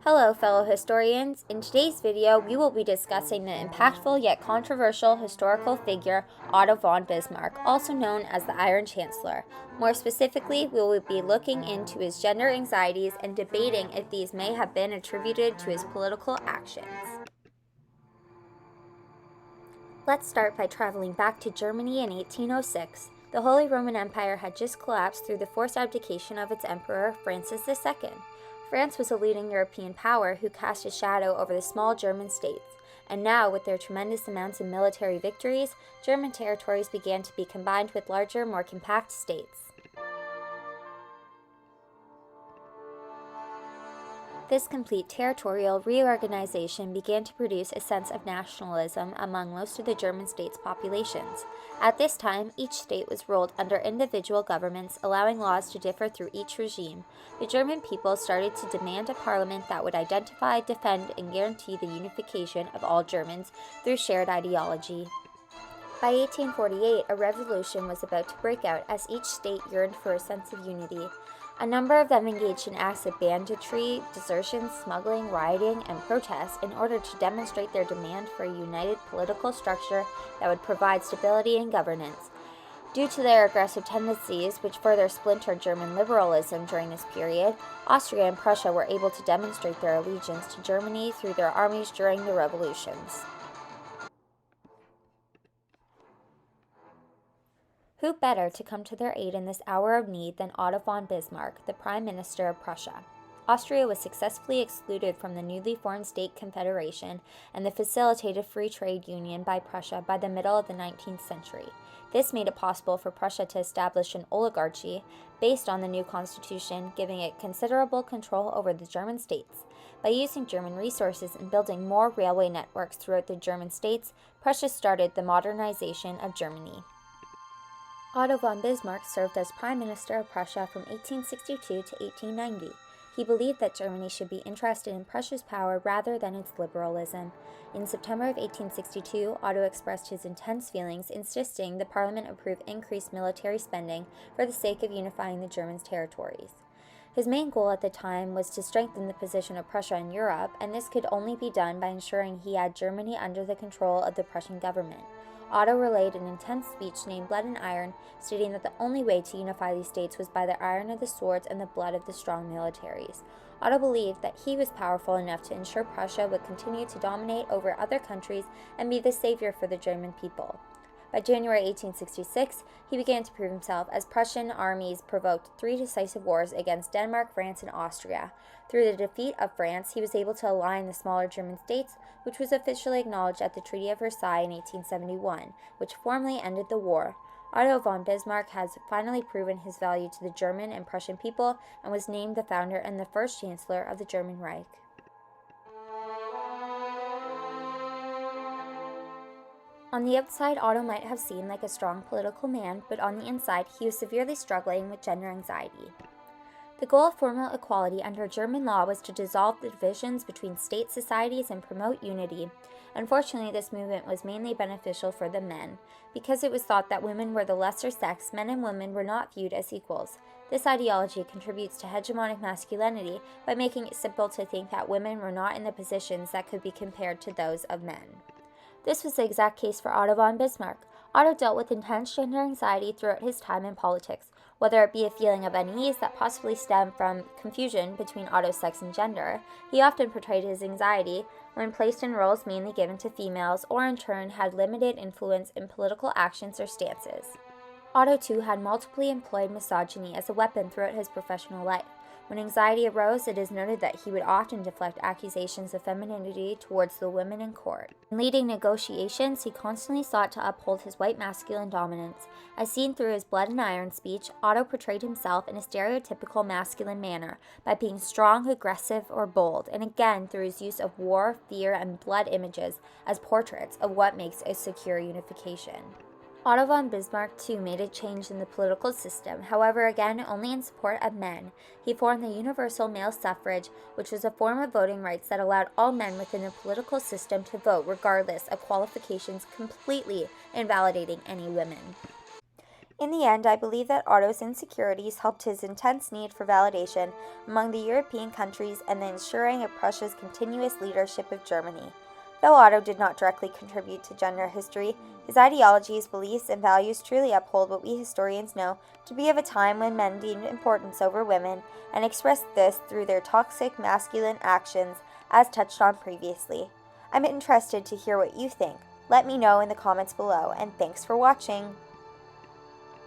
Hello, fellow historians. In today's video, we will be discussing the impactful yet controversial historical figure Otto von Bismarck, also known as the Iron Chancellor. More specifically, we will be looking into his gender anxieties and debating if these may have been attributed to his political actions. Let's start by traveling back to Germany in 1806. The Holy Roman Empire had just collapsed through the forced abdication of its emperor, Francis II. France was a leading European power who cast a shadow over the small German states, and now, with their tremendous amounts of military victories, German territories began to be combined with larger, more compact states. This complete territorial reorganization began to produce a sense of nationalism among most of the German states' populations. At this time, each state was ruled under individual governments, allowing laws to differ through each regime. The German people started to demand a parliament that would identify, defend, and guarantee the unification of all Germans through shared ideology. By 1848, a revolution was about to break out as each state yearned for a sense of unity. A number of them engaged in acts of banditry, desertion, smuggling, rioting, and protests in order to demonstrate their demand for a united political structure that would provide stability and governance. Due to their aggressive tendencies, which further splintered German liberalism during this period, Austria and Prussia were able to demonstrate their allegiance to Germany through their armies during the revolutions. Who better to come to their aid in this hour of need than Otto von Bismarck, the Prime Minister of Prussia? Austria was successfully excluded from the newly formed state confederation and the facilitated free trade union by Prussia by the middle of the 19th century. This made it possible for Prussia to establish an oligarchy based on the new constitution, giving it considerable control over the German states. By using German resources and building more railway networks throughout the German states, Prussia started the modernization of Germany. Otto von Bismarck served as Prime Minister of Prussia from 1862 to 1890. He believed that Germany should be interested in Prussia's power rather than its liberalism. In September of 1862, Otto expressed his intense feelings, insisting the Parliament approve increased military spending for the sake of unifying the German territories. His main goal at the time was to strengthen the position of Prussia in Europe, and this could only be done by ensuring he had Germany under the control of the Prussian government. Otto relayed an intense speech named Blood and Iron, stating that the only way to unify these states was by the iron of the swords and the blood of the strong militaries. Otto believed that he was powerful enough to ensure Prussia would continue to dominate over other countries and be the savior for the German people. By January 1866, he began to prove himself as Prussian armies provoked 3 decisive wars against Denmark, France, and Austria. Through the defeat of France, he was able to align the smaller German states, which was officially acknowledged at the Treaty of Versailles in 1871, which formally ended the war. Otto von Bismarck has finally proven his value to the German and Prussian people and was named the founder and the first Chancellor of the German Reich. On the outside, Otto might have seemed like a strong political man, but on the inside, he was severely struggling with gender anxiety. The goal of formal equality under German law was to dissolve the divisions between state societies and promote unity. Unfortunately, this movement was mainly beneficial for the men. Because it was thought that women were the lesser sex, men and women were not viewed as equals. This ideology contributes to hegemonic masculinity by making it simple to think that women were not in the positions that could be compared to those of men. This was the exact case for Otto von Bismarck. Otto dealt with intense gender anxiety throughout his time in politics, whether it be a feeling of unease that possibly stemmed from confusion between Otto's sex and gender. He often portrayed his anxiety when placed in roles mainly given to females, or in turn had limited influence in political actions or stances. Otto, too, had multiply employed misogyny as a weapon throughout his professional life. When anxiety arose, it is noted that he would often deflect accusations of femininity towards the women in court. In leading negotiations, he constantly sought to uphold his white masculine dominance. As seen through his Blood and Iron speech, Otto portrayed himself in a stereotypical masculine manner by being strong, aggressive, or bold, and again through his use of war, fear, and blood images as portraits of what makes a secure unification. Otto von Bismarck, too, made a change in the political system, however, again, only in support of men. He formed the universal male suffrage, which was a form of voting rights that allowed all men within the political system to vote regardless of qualifications, completely invalidating any women. In the end, I believe that Otto's insecurities helped his intense need for validation among the European countries and the ensuring of Prussia's continuous leadership of Germany. Though Otto did not directly contribute to gender history, his ideologies, beliefs, and values truly uphold what we historians know to be of a time when men deemed importance over women and expressed this through their toxic masculine actions, as touched on previously. I'm interested to hear what you think. Let me know in the comments below, and thanks for watching!